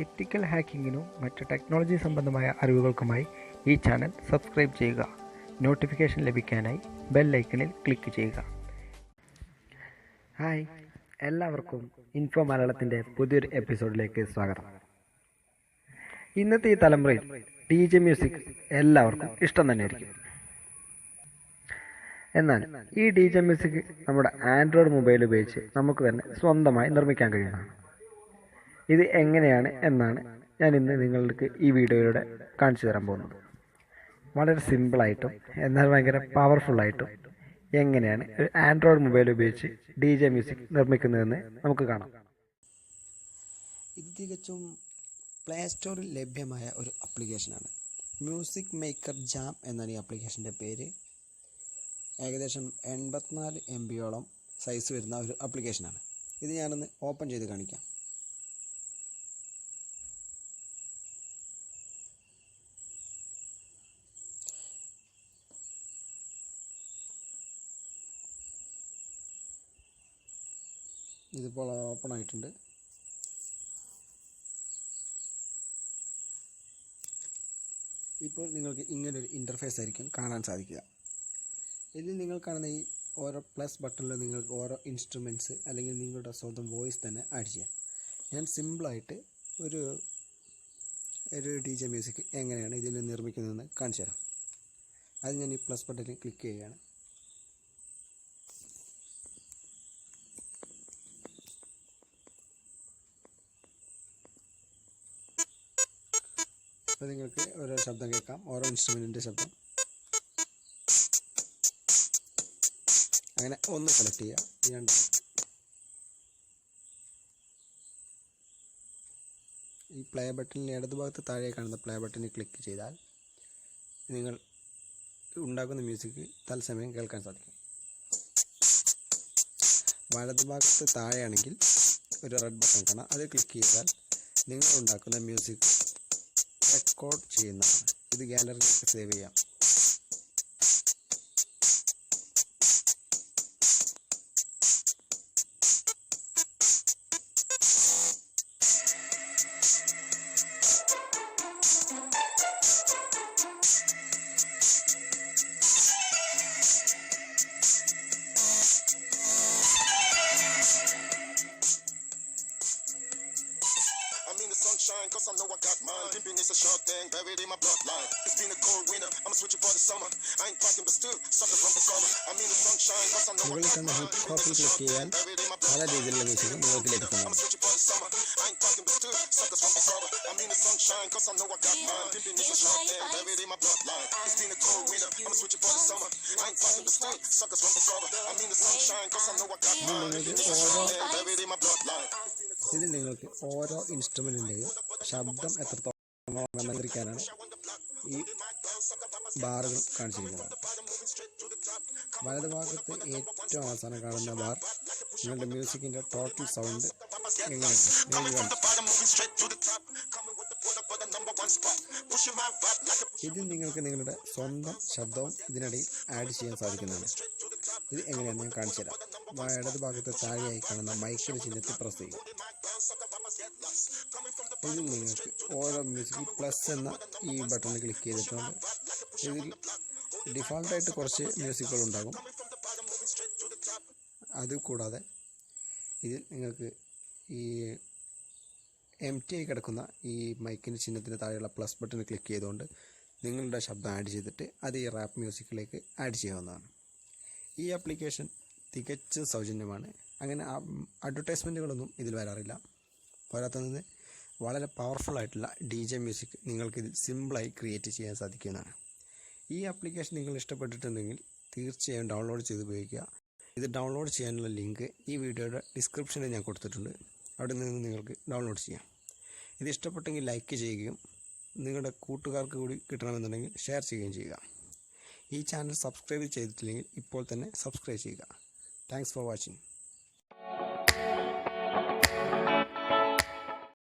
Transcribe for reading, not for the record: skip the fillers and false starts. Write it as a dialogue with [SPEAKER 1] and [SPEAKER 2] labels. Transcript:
[SPEAKER 1] എത്തിക്കൽ ഹാക്കിങ്ങിനും മറ്റ് ടെക്നോളജി സംബന്ധമായ അറിവുകൾക്കുമായി ഈ ചാനൽ സബ്സ്ക്രൈബ് ചെയ്യുക. നോട്ടിഫിക്കേഷൻ ലഭിക്കാനായി ബെൽ ഐക്കണിൽ ക്ലിക്ക് ചെയ്യുക. ഹായ്, എല്ലാവർക്കും ഇൻഫോ മലയാളത്തിൻ്റെ പുതിയൊരു എപ്പിസോഡിലേക്ക് സ്വാഗതം. ഇന്നത്തെ ഈ തലമുറയിൽ DJ മ്യൂസിക് എല്ലാവർക്കും ഇഷ്ടം തന്നെയായിരിക്കും. എന്നാൽ ഈ DJ മ്യൂസിക് നമ്മുടെ ആൻഡ്രോയിഡ് മൊബൈൽ ഉപയോഗിച്ച് നമുക്ക് തന്നെ സ്വന്തമായി നിർമ്മിക്കാൻ കഴിയുന്നതാണ്. ഇത് എങ്ങനെയാണ് എന്നാണ് ഞാൻ ഇന്ന് നിങ്ങൾക്ക് ഈ വീഡിയോയിലൂടെ കാണിച്ചു തരാൻ പോകുന്നത്. വളരെ സിമ്പിളായിട്ടും എന്നാൽ ഭയങ്കര പവർഫുള്ളായിട്ടും എങ്ങനെയാണ് ഒരു ആൻഡ്രോയിഡ് മൊബൈൽ ഉപയോഗിച്ച് DJ മ്യൂസിക് നിർമ്മിക്കുന്നതെന്ന് നമുക്ക് കാണാം.
[SPEAKER 2] ഇത് തികച്ചും പ്ലേ സ്റ്റോറിൽ ലഭ്യമായ ഒരു ആപ്ലിക്കേഷനാണ്. മ്യൂസിക് മേക്കർ ജാം എന്നാണ് ഈ ആപ്ലിക്കേഷൻ്റെ പേര്. ഏകദേശം 84 MB സൈസ് വരുന്ന ഒരു ആപ്ലിക്കേഷനാണ്. ഇത് ഞാനൊന്ന് ഓപ്പൺ ചെയ്ത് കാണിക്കാം. ഇതിപ്പോൾ ഓപ്പൺ ആയിട്ടുണ്ട്. ഇപ്പോൾ നിങ്ങൾക്ക് ഇങ്ങനൊരു ഇൻ്റർഫേസ് ആയിരിക്കും കാണാൻ സാധിക്കുക. ഇതിൽ നിങ്ങൾ കാണുന്ന ഈ ഓരോ പ്ലസ് ബട്ടണിൽ നിങ്ങൾക്ക് ഓരോ ഇൻസ്ട്രുമെൻറ്റ്സ് അല്ലെങ്കിൽ നിങ്ങളുടെ സ്വന്തം വോയിസ് തന്നെ ആഡ് ചെയ്യാം. ഞാൻ സിമ്പിളായിട്ട് ഒരു DJ മ്യൂസിക് എങ്ങനെയാണ് ഇതിൽ നിർമ്മിക്കുന്നതെന്ന് കാണിച്ചു തരാം. അത് ഞാൻ ഈ പ്ലസ് ബട്ടണിൽ ക്ലിക്ക് ചെയ്യുകയാണ്. അപ്പോൾ നിങ്ങൾക്ക് ഓരോ ശബ്ദം കേൾക്കാം, ഓരോ ഇൻസ്ട്രുമെൻറ്റിൻ്റെ ശബ്ദം. അങ്ങനെ ഒന്ന് സെലക്ട് ചെയ്യുക. ഈ പ്ലേ ബട്ടണിൽ ഇടതുഭാഗത്ത് താഴെ കാണുന്ന പ്ലേ ബട്ടണിൽ ക്ലിക്ക് ചെയ്താൽ നിങ്ങൾ ഉണ്ടാക്കുന്ന മ്യൂസിക് തത്സമയം കേൾക്കാൻ സാധിക്കും. വലതുഭാഗത്ത് താഴെയാണെങ്കിൽ ഒരു റെഡ് ബട്ടൺ കാണാം. അത് ക്ലിക്ക് ചെയ്താൽ നിങ്ങൾ ഉണ്ടാക്കുന്ന മ്യൂസിക് റെക്കോർഡ് ചെയ്യുന്നതാണ്. ഇത് ഗാലറിയിലേക്ക് സേവ് ചെയ്യാം.
[SPEAKER 3] Sunshine, cause I know I got mine. Pimping is a short thing, buried in my bloodline. It's been a cold winter, I'ma switch it for the summer. I ain't fucking but still, sucker from the summer. I'm in the sunshine, cause I know I got mine.
[SPEAKER 2] Hip ഹോപ്പിൽ click ചെയ്യാൻ പല രീതിയിലുള്ള music നിങ്ങൾക്ക് ലഭിക്കുന്നതാണ്.
[SPEAKER 3] I'ma switch it for the summer. I ain't fucking but still, suckers from the summer. I'm in the sunshine, cause I know I got mine. Pimping is a short thing, buried in my bloodline. It's been a cold winter, I'ma switch it for the summer. I ain't fucking but still, suckers from the summer. I'm in the sunshine, cause I know I got mine. Pimping is a short thing, buried in my bloodline.
[SPEAKER 2] ഇതിൽ നിങ്ങൾക്ക് ഓരോ ഇൻസ്ട്രുമെൻറ്റിൻ്റെയും ശബ്ദം എത്രത്തോളം നിയന്ത്രിക്കാനാണ് ഈ ബാറുകൾ കാണിച്ചിരിക്കുന്നത്. വലതുഭാഗത്ത് ഏറ്റവും അവസാനം കാണുന്ന ബാർ നിങ്ങളുടെ മ്യൂസിക്കിൻ്റെ ടോട്ടൽ സൗണ്ട് എങ്ങനെയാണ്. ഇതിൽ നിങ്ങൾക്ക് നിങ്ങളുടെ സ്വന്തം ശബ്ദവും ഇതിനിടയിൽ ആഡ് ചെയ്യാൻ സാധിക്കുന്നതാണ്. ഇത് എങ്ങനെയാണെന്ന് ഞാൻ കാണിച്ചു തരാം. ഇടത് ഭാഗത്ത് താഴെയായി കാണുന്ന മൈക്കിൻ്റെ ചിഹ്നത്തിൽ പ്രസ് ചെയ്യുക. ഇതിൽ നിങ്ങൾക്ക് ഓരോ മ്യൂസിക് പ്ലസ് എന്ന ഈ ബട്ടണിൽ ക്ലിക്ക് ചെയ്തിട്ടുണ്ട്. ഇതിൽ ഡിഫോൾട്ടായിട്ട് കുറച്ച് മ്യൂസിക്കുകൾ ഉണ്ടാകും. അതുകൂടാതെ ഇതിൽ നിങ്ങൾക്ക് ഈ empty കിടക്കുന്ന ഈ മൈക്കിൻ്റെ ചിഹ്നത്തിന് താഴെയുള്ള പ്ലസ് ബട്ടണിൽ ക്ലിക്ക് ചെയ്തുകൊണ്ട് നിങ്ങളുടെ ശബ്ദം ആഡ് ചെയ്തിട്ട് അത് ഈ റാപ്പ് മ്യൂസിക്കിലേക്ക് ആഡ് ചെയ്യാവുന്നതാണ്. ഈ ആപ്ലിക്കേഷൻ തികച്ചും സൗജന്യമാണ്. അങ്ങനെ അഡ്വർടൈസ്മെൻറ്റുകളൊന്നും ഇതിൽ വരാറില്ല. പോരാത്തതിന് വളരെ പവർഫുൾ ആയിട്ടുള്ള DJ മ്യൂസിക് നിങ്ങൾക്കിത് സിമ്പിളായി ക്രിയേറ്റ് ചെയ്യാൻ സാധിക്കുന്നതാണ്. ഈ ആപ്ലിക്കേഷൻ നിങ്ങൾ ഇഷ്ടപ്പെട്ടിട്ടുണ്ടെങ്കിൽ തീർച്ചയായും ഡൗൺലോഡ് ചെയ്ത് ഉപയോഗിക്കുക. ഇത് ഡൗൺലോഡ് ചെയ്യാനുള്ള ലിങ്ക് ഈ വീഡിയോയുടെ ഡിസ്ക്രിപ്ഷനിൽ ഞാൻ കൊടുത്തിട്ടുണ്ട്. അവിടെ നിന്ന് നിങ്ങൾക്ക് ഡൗൺലോഡ് ചെയ്യാം. ഇത് ഇഷ്ടപ്പെട്ടെങ്കിൽ ലൈക്ക് ചെയ്യുകയും നിങ്ങളുടെ കൂട്ടുകാർക്ക് കൂടി കിട്ടണമെന്നുണ്ടെങ്കിൽ ഷെയർ ചെയ്യുകയും ചെയ്യുക. ഈ ചാനൽ സബ്സ്ക്രൈബ് ചെയ്തിട്ടില്ലെങ്കിൽ ഇപ്പോൾ തന്നെ സബ്സ്ക്രൈബ് ചെയ്യുക. Thanks for watching.